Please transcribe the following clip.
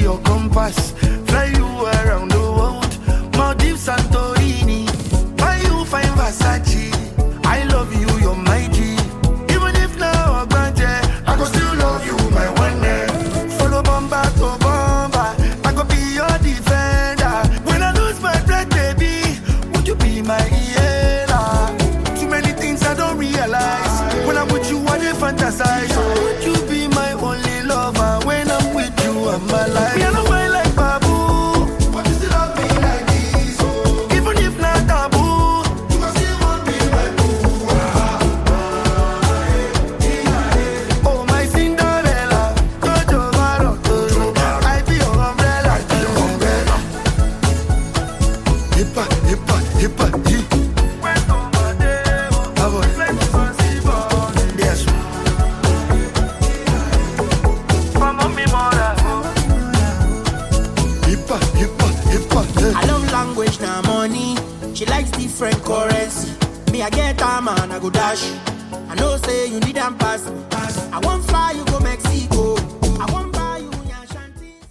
your compass. Fly you around the world. Maldives, Santorini. Why you find Versace? I love you, you're my G. Even if now I'm granted, I go still love you, my one day. Follow bomba to bomba, I go be your defender. When I lose my breath, baby, would you be my healer? Too many things I don't realize. When I'm with you, I dey fantasize. Would you be my only lover? When I'm with you, I'm alive. Me, I don't mind like Babu, but you still love me like this. Oh. Even if not taboo, you can still want me my boo. Oh my Cinderella, Jojo Maro, I be your umbrella. I be your umbrella. Hippa, hippa, hippa, hip. I love language, now money. She likes different currency. Me, I get her, man, I go dash. I know, say you need them pass. I won't fly, you go Mexico. I won't